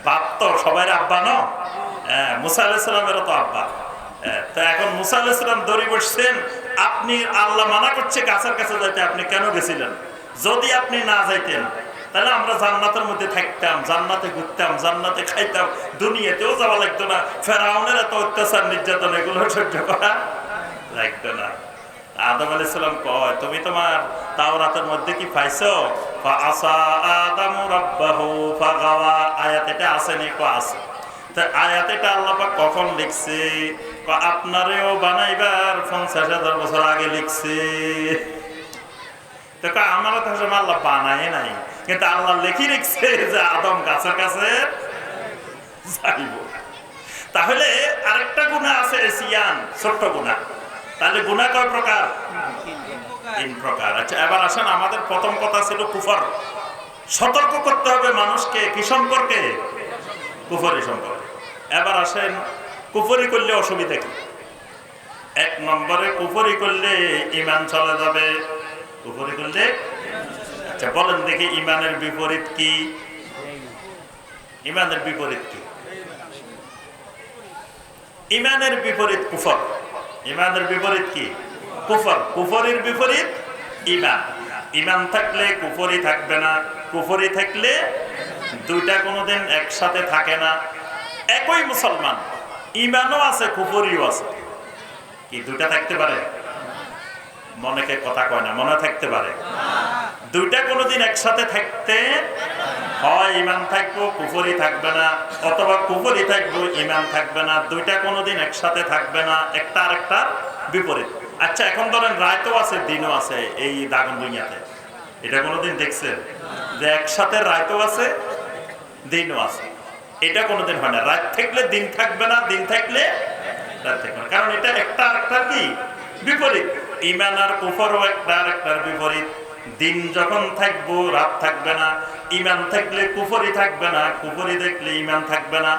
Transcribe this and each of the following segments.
বাপ তো সবাই আব্বা ন, মুসা আলাইহিস সালামেরও তো আব্বা। তো এখন মুসা আলাইহিস সালাম দৌড়ে বসছেন, আপনি আল্লাহ মানা করছে গাছের কাছে যাইতে, আপনি কেন গেছিলেন? যদি আপনি না যাইতেন তাহলে আমরা জান্নাতের মধ্যে থাকতাম, জান্নাতে ঘুরতাম, জান্নাতে খাইতাম, দুনিয়াতেও যাওয়া লাগতো না, ফেরাউনের এত অত্যাচার নির্যাতন এগুলো সহ্য করা লাগতো না। আদম আলাইহিস সালাম কয়, তুমি তোমার তাওরাতের মধ্যে কি পাইছো ফাআসা আদামু রাব্বাহু ফাগাওয়া, আয়াত এটা আছে নি? কো আছে। তা আয়াত এটা আল্লাহ পাক কখন লিখছে? আপনারেও বানাইবার 50,000 বছর আগে লিখছে। তো আমারও তো আল্লাহ বানায় নাই, কিন্তু আল্লাহ লিখে রেখেছে যে আদম গাছের কাছে যাইব। তাহলে আরেকটা গুনাহ আছে এসিয়ান, ছোট্ট গুনাহ। তাহলে গুনাহ কয় প্রকার? 3 প্রকার। আচ্ছা, এবার আসেন, আমাদের প্রথম কথা ছিল কুফর। সতর্ক করতে হবে মানুষকে কি সম্পর্কে? কুফরি সম্পর্কে। এবার আসেন, কুফরি করলে অসুবিধা কি? 1 নম্বরে, কুফরি করলে ঈমান চলে যাবে। কুফরি করলে, আচ্ছা বলেন দেখি ঈমানের বিপরীত কি? ঈমানের বিপরীত কি? ঈমানের বিপরীত কুফর। ঈমানের বিপরীত কি? কুফর। কুফরির বিপরীত ঈমান। ঈমান থাকলে কুফরি থাকবে না, কুফরি থাকলে দুইটা কোনোদিন একসাথে থাকে না। একই মুসলমান, ঈমানও আছে কুফরিও আছে, কি দুইটা থাকতে পারে? মনেকে কথা কয় না, মনে থাকতে পারে? দুইটা কোনোদিন একসাথে থাকতে হয় ঈমান থাকবো, কুফরি থাকবে না, অথবা কুফরি থাকবো, ঈমান থাকবে না। দুইটা কোনোদিন একসাথে থাকবে না, একটা আরেকটার বিপরীত। আচ্ছা, এখন ধরেন রাতও আছে দিনও আছে এই দাগন দুনিয়াতে, এটা কোনোদিন দেখছেন যে একসাথে রাতও আছে দিনও আছে? এটা কোনোদিন হয় না। রাত থাকলে দিন থাকবে না, দিন থাকলে রাত থাকবে না, কারণ এটা একটা আরেকটার কি বিপরীত। ঈমান আর কুফরও একটা আরেকটার বিপরীত। দিন যখন থাকবো রাত থাকবে না, ঈমান থাকলে কুফরি থাকবে না, কুফরি দেখলে ঈমান থাকবে না।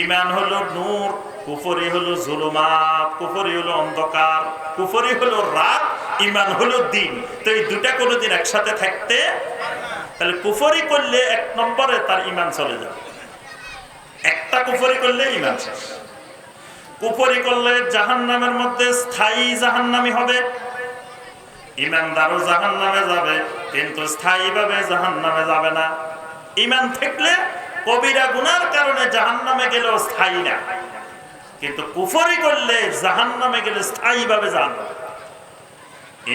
ঈমান হলো নূর, কুফরি হলো জুলুমাত, কুফরি হলো অন্ধকার, কুফরি হলো রাত, ঈমান হলো দিন। তো এই দুটা কোনোদিন একসাথে থাকতে, তাহলে কুফরি করলে 1 নম্বরে তার ঈমান চলে যাবে। একটা কুফরি করলে ঈমান শেষ। কুফরি করলে জাহান্নামের মধ্যে স্থায়ী জাহান্নামী হবে। ঈমানদারও জাহান্নামে যাবে, কিন্তু স্থায়ীভাবে জাহান্নামে যাবে না। ঈমান থাকলে কবিরা গুনার কারণে জাহান্নামে গেলেও স্থায়ী না, কিন্তু কুফরি করলে জাহান্নামে গেলে স্থায়ীভাবে জাহান্নামে।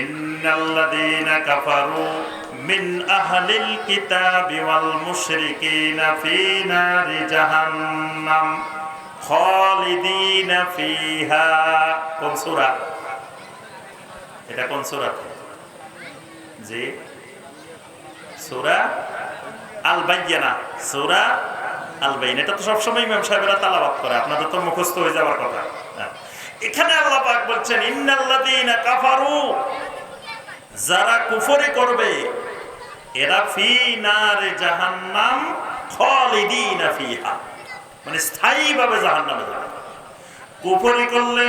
ইন্নাল্লাযীনা কাফারু মিন আহলিল কিতাবি ওয়াল মুশরিকিনা ফী নারি জাহান্নাম খালিদিনা ফিহা। কোন সূরা এটা? কোন সূরা? জি, সূরা আল বাইয়িনা। সূরা আল বাইয়িনা, এটা তো সবসময় ইমাম সাহেবরা তেলাওয়াত করে, আপনাদের তো মুখস্থ হয়ে যাওয়ার কথা। এখানে আল্লাহ পাক বলছেন ইন্নাল্লাযীনা কাফারু, যারা কুফরি করবে এরা ফি নারে জাহান্নাম খালিদিনা ফিহা, মানে স্থায়ীভাবে জাহান্নামে যাবে। কুফরি করলে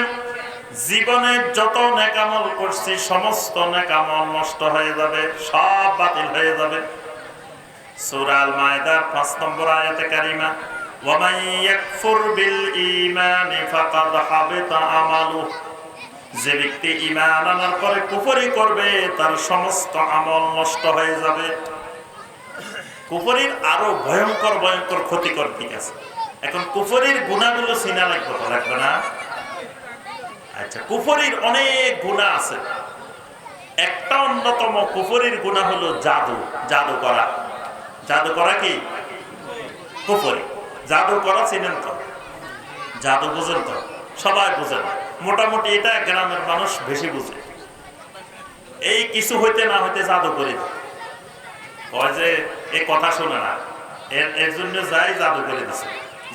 জীবনে যত নেকামল করছি সমস্ত নেকামল নষ্ট হয়ে যাবে, সব বাতিল হয়ে যাবে। সূরা আল মায়েদার 5 নম্বর আয়াতে কারিমা, ওয়া মান ইয়াকফুর বিল ঈমানি ফাকাদ হাবিতা আমালুহু, যে ব্যক্তি ঈমান আনার পরে কুফরি করবে তার সমস্ত আমল নষ্ট হয়ে যাবে। কুফরির আরো ভয়ঙ্কর ভয়ঙ্কর ক্ষতিকর দিক আছে। এখন কুফরির গুনাহগুলো চিনা লাগবে না? আচ্ছা, কুফরির অনেক গুনাহ আছে। একটা অন্যতম কুফরির গুনাহ হলো জাদু। জাদু করা। জাদু করা কি কুফরি? জাদু করা চিনেন তো? জাদু বুঝেন তো? সবাই বুঝেন মোটামুটি, এটা গ্রামের মানুষ বেশি বুঝে। এই কিছু হইতে না হইতে জাদু করে কয় যে এই কথা শুনে না, এর জন্য যাই জাদু করে দিছে,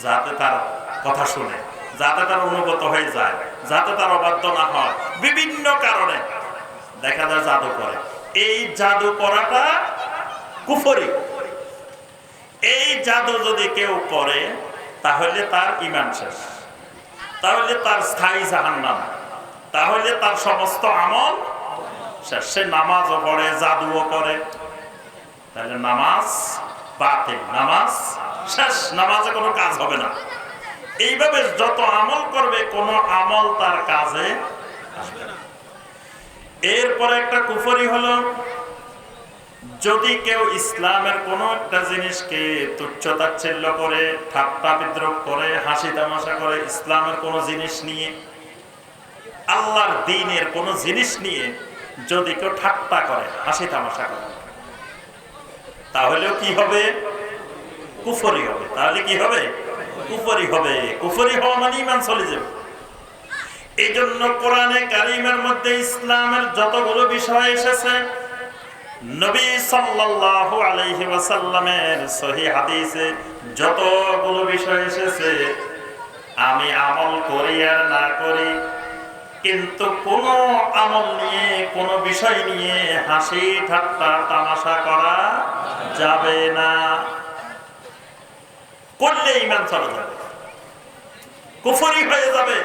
যাতে তার কথা শুনে, যাতে তার অনুগত হয়ে যায়, যাতে তার অবাধ্য না হয়। বিভিন্ন কারণে দেখা যায় জাদু করে। এই জাদু করাটা কুফরি। এই জাদু যদি কেউ করে তাহলে তার ঈমান শেষ, তাহলে তার স্থায়ী জাহান্নাম, তাহলে তার সমস্ত আমল শেষ। সে নামাজও পড়ে, জাদুও করে, তাহলে নামাজ বাতিল, নামাজ শেষ, নামাজে কোনো কাজ হবে না। এইভাবে যত আমল করবে কোনো আমল তার কাজে আসবে না। এরপরে একটা কুফরি হলো, যদি কেউ ইসলামের কোনো একটা জিনিসকে তুচ্ছ-তাচ্ছিল্য করে, ঠাট্টা বিদ্রূপ করে, হাসি তামাশা করে, ইসলামের কোনো জিনিস নিয়ে, আল্লাহর দ্বীনের কোনো জিনিস নিয়ে যদি কেউ ঠাট্টা করে, হাসি তামাশা করে, তাহলেও কি হবে? কুফরি হবে। তাহলে কি হবে? কুফরি হবে। কুফরি হওয়া মানে ঈমান চলে যাবে। এই জন্য কোরআনে কারীমের মধ্যে ইসলামের যতগুলো বিষয় এসেছে, নবী সাল্লাল্লাহু আলাইহি ওয়াসাল্লামের সহিহ হাদিসে যতগুলো বিষয় এসেছে, আমি আমল করি আর না করি, কিন্তু কোন আমল নিয়ে, কোন বিষয় নিয়ে হাসি ঠাট্টা তামাশা করা যাবে না। করলে ঈমান চলে যাবে, কুফরি হয়ে যাবে।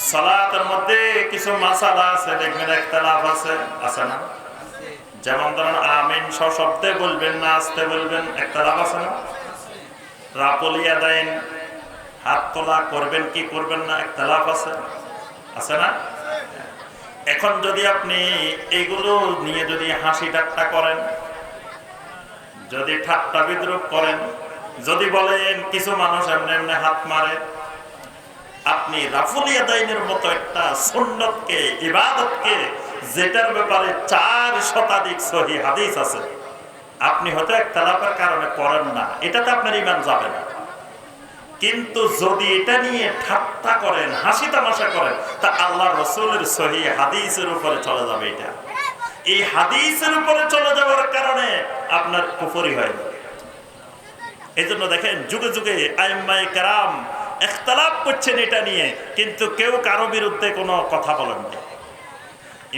সালাতের মধ্যে কিছু মাসালা আছে, দেখবেন ইখতিলাফ আছে, আছে না? যেমন ধরুন আমিন সশব্দে বলবেন না আস্তে বলবেন, ইখতিলাফ আছে না? রাফুল ইয়াদাইন, হাত তোলা করবেন কি করবেন না, ইখতিলাফ আছে, আছে না? এখন যদি আপনি এইগুলো নিয়ে যদি হাসি ঠাট্টা করেন, যদি ঠাট্টা বিদ্রূপ করেন, যদি বলেন কিছু মানুষ এমনি এমনি হাত মারে, আপনি রাফুল ইয়াদাইনের মতো একটা সুন্নতকে, ইবাদতকে, যেটার ব্যাপারে 4 শতাধিক সহিহ হাদিস আছে, আপনি হয়তো ইখতিলাফের কারণে করেন না, এটাতে আপনার ঈমান যাবে না। কিন্তু যদি এটা নিয়ে ঠাট্টা করেন, হাসি তামাশা করেন, তা আল্লাহর রাসূলের সহিহ হাদিসের উপরে চলে যাবে। এটা এই হাদিসের উপরে চলে যাওয়ার কারণে আপনার কুফরি হয়। এজন্য দেখেন যুগে যুগে আইম্মায়ে কেরাম ইখতিলাফ করছেন এটা নিয়ে, কিন্তু কেউ কারো বিরুদ্ধে কোনো কথা বলেন না।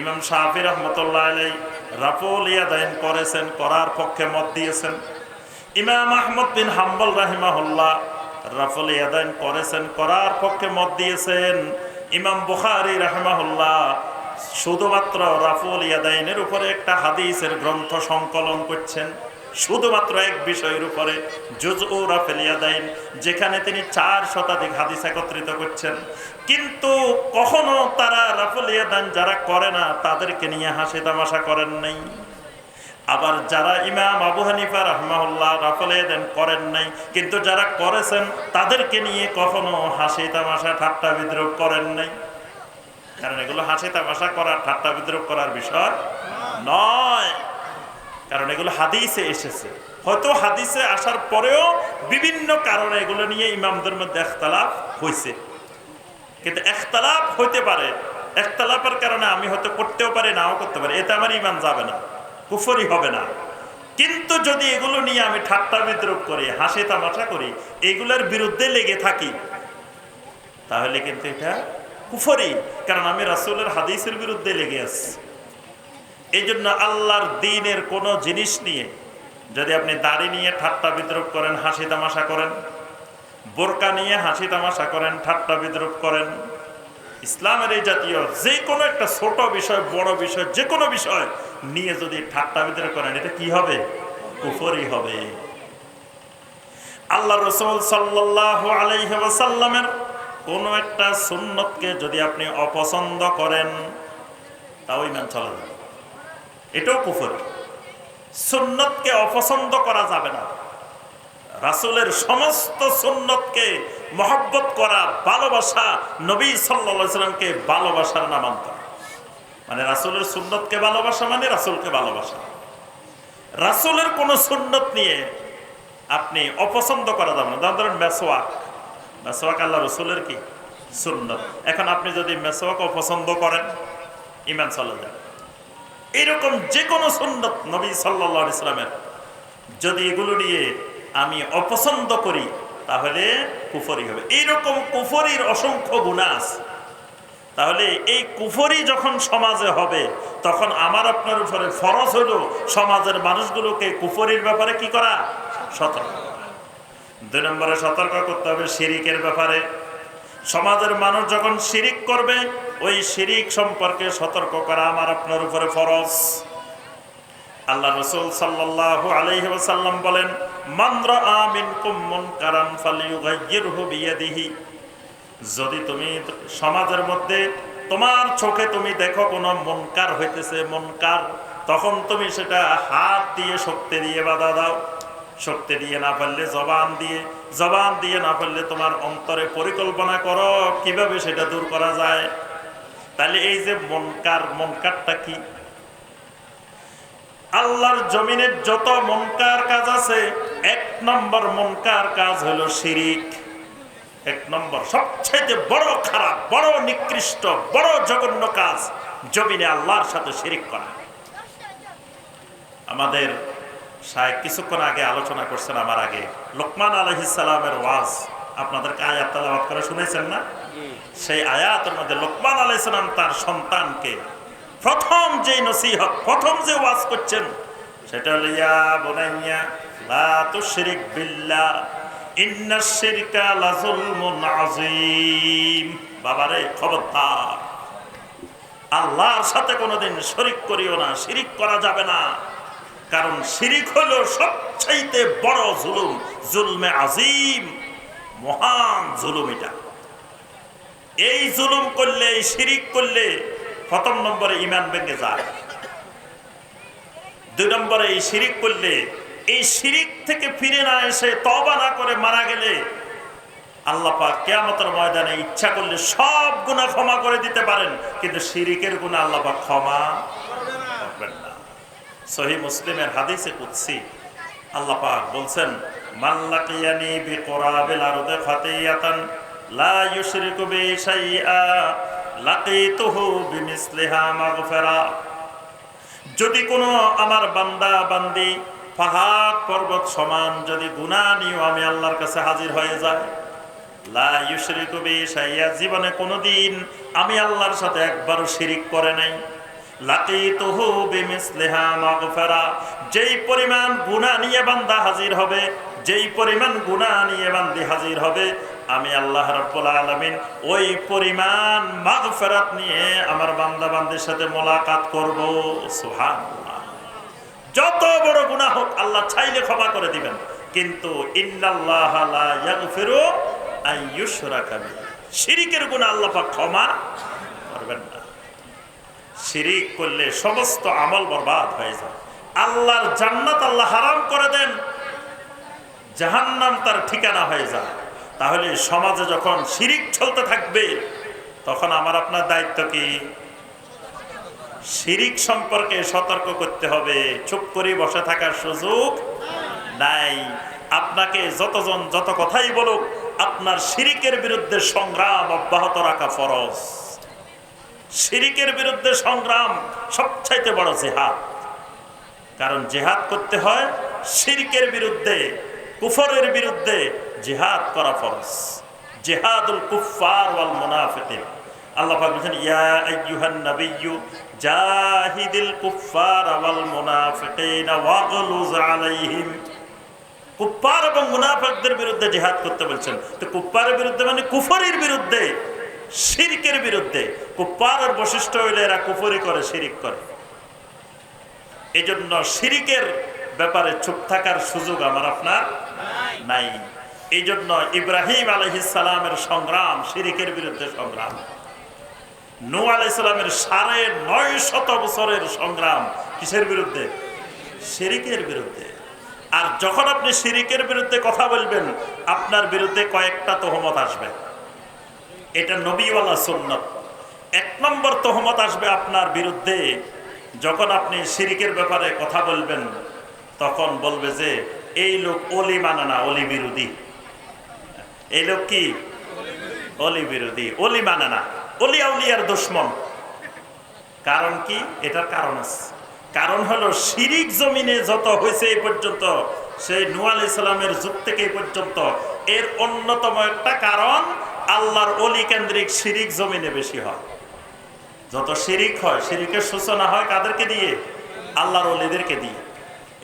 ইমাম শাফি রাহমাতুল্লাহ আলাইহি রাফুল ইয়াদাইন করেছেন, করার পক্ষে মত দিয়েছেন। ইমাম আহমদ বিন হাম্বল রাহিমাহুল্লাহ রাফুল ইয়াদাইন করেছেন, করার পক্ষে মত দিয়েছেন। ইমাম বুখারী রাহিমাহুল্লাহ শুধুমাত্র রাফুল ইয়াদাইনের উপরে একটা হাদিসের গ্রন্থ সংকলন করছেন, শুধুমাত্র এক বিষয়ের উপরে, জুজউ রাফুল ইয়াদাইন, যেখানে তিনি 4 শতাধিক হাদিস একত্রিত করছেন। কিন্তু কখনো তারা রাফুল ইয়াদাইন যারা করে না তাদেরকে নিয়ে হাসি তামাশা করেন নাই। আবার যারা ইমাম আবু হানিফা রাহমাহুল্লাহ রাফুল ইয়াদাইন করেন নাই, কিন্তু যারা করেছেন তাদেরকে নিয়ে কখনো হাসি তামাশা ঠাট্টা বিদ্রূপ করেন নাই। কারণ এগুলো হাসি তামাশা করার, ঠাট্টা বিদ্রূপ করার বিষয় নয়, কারণ এগুলো হাদিসে এসেছে। হয়তো হাদিসে আসার পরেও বিভিন্ন কারণে এগুলো নিয়ে ইমামদের মধ্যে ইখতিলাফ হয়েছে, কিন্তু ইখতিলাফ হইতে পারে, ইখতিলাফের কারণে আমি হয়তো করতেও পারি, নাও করতে পারি, এতে আমার ঈমান যাবে না, কুফরি হবে না। কিন্তু যদি এগুলো নিয়ে আমি ঠাট্টা বিদ্রূপ করি, হাসি তামাশা করি, এগুলোর বিরুদ্ধে লেগে থাকি, তাহলে কিন্তু এটা কুফরি, কারণ আমি রাসূলের হাদিসের বিরুদ্ধে লেগে আছি। এই জন্য আল্লাহর দ্বীনের কোনো জিনিস নিয়ে যদি আপনি দাড়ি নিয়ে ঠাট্টা বিদ্রূপ করেন, হাসি তামাশা করেন, বোরকা নিয়ে হাসি তামাশা করেন, ঠাট্টা বিদ্রূপ করেন, ইসলামের এই জাতীয় যে কোনো একটা ছোট বিষয়, বড় বিষয়, যে কোনো বিষয় নিয়ে যদি ঠাট্টা বিদ্রূপ করেন, এটা কি হবে? কুফরি হবে। আল্লাহ রাসূল সাল্লাল্লাহু আলাইহি ওয়াসাল্লামের কোনো একটা সুন্নতকে যদি আপনি অপছন্দ করেন, তাও ঈমান চলে যাবে, এটাও কুফর। সুন্নতকে অপছন্দ করা যাবে না। রাসূলের সমস্ত সুন্নতকে মহব্বত করা, ভালোবাসা, নবী সাল্লাল্লাহু আলাইহি সাল্লামকে ভালোবাসার নামান্তর। মানে রাসূলের সুন্নতকে ভালোবাসা মানে রাসূলকে ভালোবাসা। রাসূলের কোন সুন্নত নিয়ে আপনি অপছন্দ করা যাবে না। ধরেন মেসওয়াক, মেসওয়াক আল্লাহ রাসূলের কি সুন্নত, এখন আপনি যদি মেসওয়াক অপছন্দ করেন, ঈমান চলে যাবে। এরকম যে কোনো সুন্নত নবী সাল্লাল্লাহু আলাইহি সাল্লামের যদি এগুলো নিয়ে আমি অপছন্দ করি, তাহলে কুফরি হবে। এইরকম কুফরির অসংখ্য গুনাহ আছে। তাহলে এই কুফরি যখন সমাজে হবে, তখন আমার আপনার উপরে ফরজ হলো সমাজের মানুষগুলোকে কুফরির ব্যাপারে কি করা? সতর্ক করা। 2 নম্বরে সতর্ক করতে হবে শিরিকের ব্যাপারে। সমাজের মানুষ যখন শিরিক করবে, ওই শিরিক সম্পর্কে সতর্ক করা আমার আপনার উপরে ফরজ। আল্লাহ রাসূল সাল্লাল্লাহু আলাইহি ওয়াসাল্লাম বলেন, মান রাআ মিনকুম মুনকারান ফালিয়ুগাইয়িরহু বিয়াদিহি, যদি তুমি সমাজের মধ্যে তোমার চোখে তুমি দেখো কোনো মুনকার হইতেছে, মুনকার, তখন তুমি সেটা হাত দিয়ে শক্তি দিয়ে বাধা দাও, শক্তি দিয়ে না পারলে জবান দিয়ে, জবান দিয়ে না পারলে তোমার অন্তরে পরিকল্পনা করো কিভাবে সেটা দূর করা যায়। তাহলে এই যে মুনকার, মুনকারটা কি? আল্লাহর জমিনের যত মুনকার কাজ আছে, 1 নম্বর মুনকার কাজ হলো শিরিক। 1 নম্বর সবচেয়ে বড় খারাপ, বড় নিকৃষ্ট, বড় জঘন্য কাজ জমিনে আল্লাহর সাথে শিরিক করা। আমাদের শায়েখ কিছুক্ষণ আগে আলোচনা করছেন, আমার আগে, লোকমান আলাইহিস সালামের ওয়াজ আপনাদেরকে আয়াত তেলাওয়াত করে শুনেছেন না? সেই আয়াতের মধ্যে লোকমান আলাইহিস সালাম তার সন্তানকে প্রথম যে নসিহত, প্রথম যে ওয়াজ করছেন সেটা হলো ইয়া বুনাইয়া লা তুশরিক বিল্লাহ ইন্নাশ শিরকা লাযুলমুন আযীম। বাবারে খবরদার, আল্লাহর সাথে কোনোদিন শরীক করিও না, শিরিক করা যাবে না, কারণ শিরিক হলো সবচাইতে বড় জুলুম, জুলমে আযীম, মহান জুলুম এটা। এই জুলুম করলে, এই শিরিক করলে প্রথম নম্বরে ঈমান ভেঙে যায়, 2 নম্বরে এই শিরিক করলে, এই শিরিক থেকে ফিরে না এসে তওবা না করে মারা গেলে আল্লাহ পাক কিয়ামতের ময়দানে ইচ্ছা করলে সব গুনাহ ক্ষমা করে দিতে পারেন, কিন্তু শিরিকের গুনাহ আল্লাহ পাক ক্ষমা করবেন না। সহিহ মুসলিমের হাদিসে কুদসি আল্লাহ পাক বলছেন, মান লাকিয়ানি বিকুরাবিল আরদি খাতিয়াতান লা ইউশরিকু বি শাইআ লাকিতুহু বিমিসলিহা মাগফিরা। যদি কোনো আমার বান্দা বান্দি পাহাড় পর্বত সমান যদি গুনাহ নিয়ে আমি আল্লাহর কাছে হাজির হয়ে যায়, লা ইউশরিকু বি শাইআ, জীবনে কোনোদিন আমি আল্লাহর সাথে একবারও শিরিক করে নাই, লাকিতুহু বিমিসলিহা মাগফিরা, যেই পরিমাণ গুনাহ নিয়ে বান্দা হাজির হবে, যেই পরিমাণ গুনাহ নিয়ে বান্দি হাজির হবে, আমি আল্লাহ রাব্বুল আলামিন ওই পরিমাণ মাগফিরাত নিয়ে আমার বান্দা বান্দির সাথে মোলাকাত করব। সুবহানাল্লাহ। যত বড় গুনাহ হোক আল্লাহ চাইলে ক্ষমা করে দিবেন, কিন্তু ইন্নাল্লাহা লা ইয়াগফিরু আন ইউশরাকা বিহি, শিরিকের গুনাহ আল্লাহ পাক ক্ষমা করবেন না। শিরিক করলে সমস্ত আমল বরবাদ হয়ে যায়, আল্লাহর জান্নাত আল্লাহ হারাম করে দেন, জাহান্নাম তার ঠিকানা হয়ে যায়। তাহলে সমাজে যখন শিরিক চলতে থাকবে তখন আমার আপনার দায়িত্ব কি? শিরিক সম্পর্কে সতর্ক করতে হবে, চুপ করে বসে থাকার সুযোগ নাই। আপনাকে যতজন যত কথাই বলুক, আপনার শিরিকের বিরুদ্ধে সংগ্রাম অব্যাহত রাখা ফরজ। শিরিকের বিরুদ্ধে সংগ্রাম সবচাইতে বড় জিহাদ, কারণ জিহাদ করতে হয় শিরকের বিরুদ্ধে, কুফরের বিরুদ্ধে জিহাদ করা ফরজ। জিহাদুল কুফফার ওয়াল মুনাফিকিন, আল্লাহ পাক বলেন ইয়া আইয়ুহান নাবিয়্যু জাহিদিল কুফফার ওয়াল মুনাফিকিন ওয়াগলুজ আলাইহিম। কুফফার এবং মুনাফিকদের বিরুদ্ধে জিহাদ করতে বলছেন। তো কুফফারের বিরুদ্ধে মানে কুফরের বিরুদ্ধে, শিরকের বিরুদ্ধে। কুফফারের বৈশিষ্ট্য হইলে এরা কুফরি করে, শিরিক করে। এই জন্য শিরিকের ব্যাপারে চুপ থাকার সুযোগ আমার আপনার নাই। এই জন্য ইব্রাহিম আলাইহিস সালামের সংগ্রাম শিরিকের বিরুদ্ধে সংগ্রাম, নূহ আলাইহিস সালামের 950 বছরের সংগ্রাম কিসের বিরুদ্ধে? শিরিকের বিরুদ্ধে। আর যখন আপনি শিরিকের বিরুদ্ধে কথা বলবেন, আপনার বিরুদ্ধে কয়েকটা তহমত আসবে। এটা নবীওয়ালা সুন্নাত। 1 নম্বর তহমত আসবে আপনার বিরুদ্ধে, যখন আপনি শিরিকের ব্যাপারে কথা বলবেন তখন বলবে যে এই লোক অলি মানে না, অলি বিরোধী। এই লোক কি? অলি বিরোধী, অলি মানে না, অলি আউলিয়ার দুশমন। কারণ কি? এটার কারণ আছে। কারণ হলো শিরিক জমিনে যত হয়েছে এই পর্যন্ত, সেই নূহ আলাইহিস সালামের যুগ থেকে এই পর্যন্ত, এর অন্যতম একটা কারণ আল্লাহর অলি কেন্দ্রিক শিরিক জমিনে বেশি হয়। যত শিরিক হয়, শিরিকের সূচনা হয় কাদেরকে দিয়ে? আল্লাহর ওলিদেরকে দিয়ে।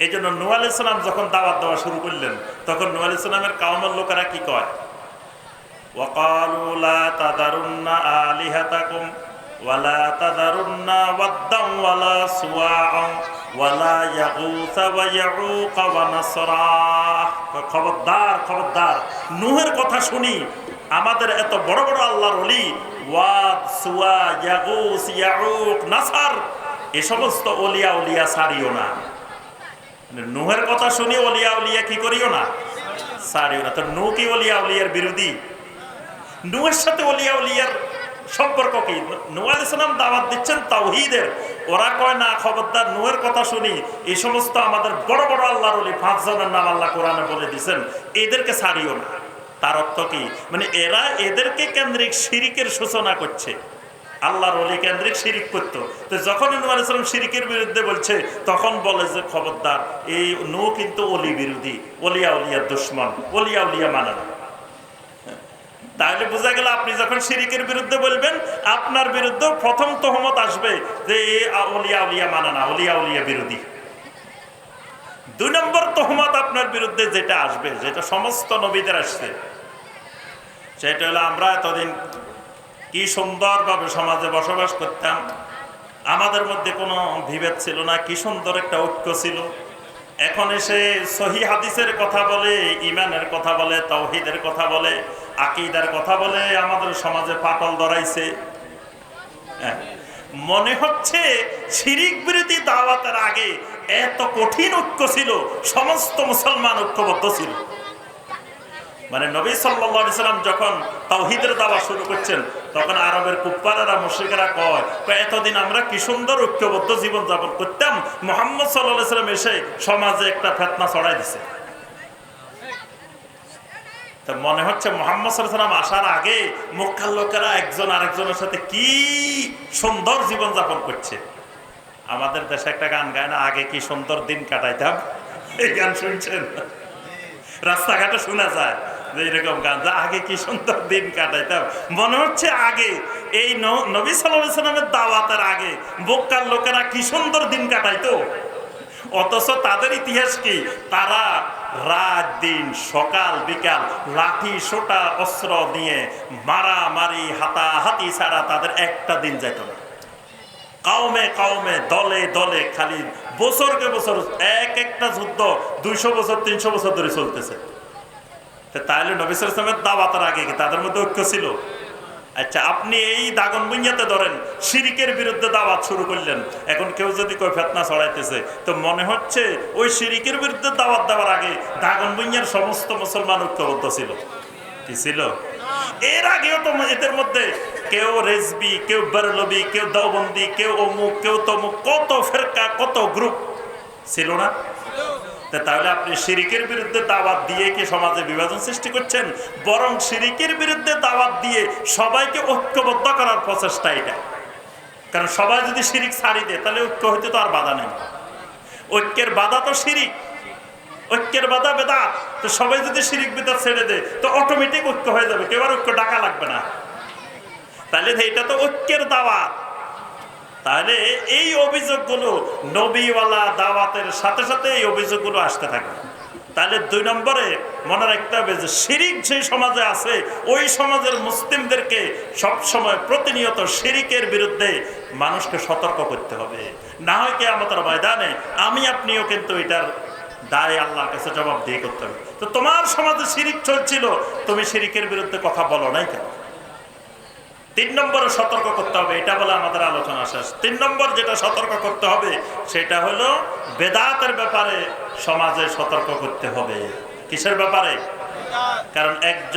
এই জন্য নূহ আলাইহিস সালাম যখন দাওয়াত দেওয়া শুরু করলেন, তখন নূহ আলাইহিস সালামের কওমের লোকেরা কি কয়? ওয়াকালু লা তাযারুন্না আলিহাতাকুম ওয়ালা তাযারুন্না ওয়াদ্দাম ওয়ালা সুওয়াআ ওয়ালা ইয়াগুসা ওয়া ইয়াউকা ওয়া নাসরা। খবরদার খবরদার, নূহের কথা শুনি আমাদের এত বড় বড় আল্লাহর ওলি ওয়াদ, সুয়া, ইয়াগুস, ইয়াউক, নাসার, এই সমস্ত ওলিয়া উলিয়া সারিও না। নূহের কথা শুনি ওলিয়া উলিয়া কি করিও না, সারিও না। তো নূহ কি ওলিয়া উলিয়ার বিরোধী? নূহের সাথে ওলিয়া উলিয়ার সম্পর্ক কি? নূহ আলাইহিস সালাম দাওয়াত দিচ্ছেন তাওহীদের, ওরা কয় না খবরদার নূহের কথা শুনি এই সমস্ত আমাদের বড় বড় আল্লাহর ওলি 5 জনের নাম আল্লাহ কোরআনে বলে দিয়েছেন, এদেরকে ছাড়িও না। তার অর্থ কি? মানে এরা এদেরকে কেন্দ্রিক শিরিকের সূচনা করছে, আল্লাহর ওলি কেন্দ্রিক শিরিক করতো। তো যখন নূহ আলাইহিস সালাম শিরিকের বিরুদ্ধে বলছে, তখন বলে যে খবরদার এই নূহ কিন্তু ওলি বিরোধী, ওলিয়া উলিয়ার দুশমন, ওলিয়া উলিয়া মানে না। তাহলে বোঝা গেল আপনি যখন শিরিকের বিরুদ্ধে বলবেন, আপনার বিরুদ্ধে প্রথম তহমত আসবে যে ওলিয়া উলিয়া মানে না, ওলিয়া উলিয়া বিরোধী। 2 নম্বর তহমত আপনার বিরুদ্ধে যেটা আসবে, যেটা সমস্ত নবীদের আসছে, সেটা হলো আমরা এতদিন কি সুন্দরভাবে সমাজে বসবাস করতাম, আমাদের মধ্যে কোনো বিভেদ ছিল না, কি সুন্দর একটা ঐক্য ছিল। এখন এসে সহি হাদিসের কথা বলে, ইমানের কথা বলে, তাওহীদের কথা বলে, আকীদার কথা বলে আমাদের সমাজে পাটল ধরাইছে। মনে হচ্ছে শিরিক বিরোধী দাওয়াতের আগে এত কঠিন ঐক্য ছিল, সমস্ত মুসলমান ঐক্যবদ্ধ ছিল। মানে নবী সাল্লাল্লাহু আলাইহি সাল্লাম যখন তাওহীদের দাওয়া শুরু করছেন, তখন আরবের কুফফাররা মুশরিকরা কয় এতদিন আমরা কি সুন্দর ঐক্যবদ্ধ জীবন যাপন করতাম, মুহাম্মদ সাল্লাল্লাহু আলাইহি সাল্লাম এসে সমাজে একটা ফিতনা ছড়াই দিছে। তো মনে হচ্ছে মুহাম্মদ সাল্লাল্লাহু আলাইহি সাল্লাম আসার আগে মক্কার লোকেরা একজন আরেকজনের সাথে কি সুন্দর জীবন যাপন করছে। আমাদের দেশে একটা গান গায় না, আগে কি সুন্দর দিন কাটাইতাম, এই গান শুনছেন? রাস্তাঘাটে শোনা যায় যে এরকম গান, যা আগে কি সুন্দর দিন কাটাইতাম। মনে হচ্ছে আগে এই নবী সাল্লাল্লাহু আলাইহি সাল্লামের দাওয়াতের আগে মক্কার লোকেরা কি সুন্দর দিন কাটাইতো। অথচ তাদের ইতিহাস কি, তারা রাত দিন সকাল বিকাল লাঠি সোটা অস্ত্র নিয়ে মারামারি হাতাহাতি ছাড়া তাদের একটা দিন যেত না। কাউমে কাউমে দলে দলে খালি বছরকে বছর এক একটা যুদ্ধ 200 বছর 300 বছর ধরে চলতেছে। তাহলে নবী সাল্লাল্লাহু আলাইহি ওয়াসাল্লামের দাওয়াতের আগে কি তাদের মধ্যে ঐক্য ছিল? আচ্ছা, আপনি এই দাগনভূঞাতে ধরেন শিরিকের বিরুদ্ধে দাওয়াত শুরু করলেন, এখন কেউ যদি কই ফিতনা ছড়াইতেছে, তো মনে হচ্ছে ওই শিরিকের বিরুদ্ধে দাওয়াত দেওয়ার আগে দাগনভূঞার সমস্ত মুসলমান ঐক্যবদ্ধ ছিল। কি ছিল? এর আগেও তো এদের মধ্যে কেউ রেজবি, কেউ বেরলবি, কেউ দেওবন্দি, কেউ অমুক, কেউ তমুক, কত ফেরকা, কত গ্রুপ ছিল না? তাহলে আপনি শিরিকের বিরুদ্ধে দাওয়াত দিয়ে কি সমাজে বিভাজন সৃষ্টি করছেন? বরং শিরিকের বিরুদ্ধে দাওয়াত দিয়ে সবাইকে ঐক্যবদ্ধ করার প্রচেষ্টা এটা। কারণ সবাই যদি শিরিক ছাড়ি দেয়, তাহলে ঐক্য হইতে তো আর বাধা নেই। ঐক্যের বাধা তো শিরিক, ঐক্যের বাধা বেদাত। তো সবাই যদি শিরিক বিদআত ছেড়ে দেয়, তো অটোমেটিক ঐক্য হয়ে যাবে, কেউ আর ঐক্য ডাকা লাগবে না। তাহলে এটা তো ঐক্যের দাওয়াত। তাহলে এই অভিযোগগুলো নবীওয়ালা দাওয়াতের সাথে সাথে এই অভিযোগগুলো আসতে থাকে। তাহলে 2 নম্বরে মনে রাখতে হবে যে শিরিক যে সমাজে আছে, ওই সমাজের মুসলিমদেরকে সবসময় প্রতিনিয়ত শিরিকের বিরুদ্ধে মানুষকে সতর্ক করতে হবে। না হয় কিয়ামতের ময়দানে আমি আপনিও কিন্তু এটার দায় আল্লাহর কাছে জবাব দিয়ে করতে হবে। তো তোমার সমাজে শিরিক চলছিল, তুমি শিরিকের বিরুদ্ধে কথা বলো নাই কেন? 3 নম্বরে সতর্ক করতে হবে, এটা বলে আমাদের আলোচনা শেষ। 3 নম্বর যেটা সতর্ক করতে হবে সেটা হলো বেদাতের ব্যাপারে সমাজে সতর্ক করতে হবে। কিসের ব্যাপারে? কারণ একজন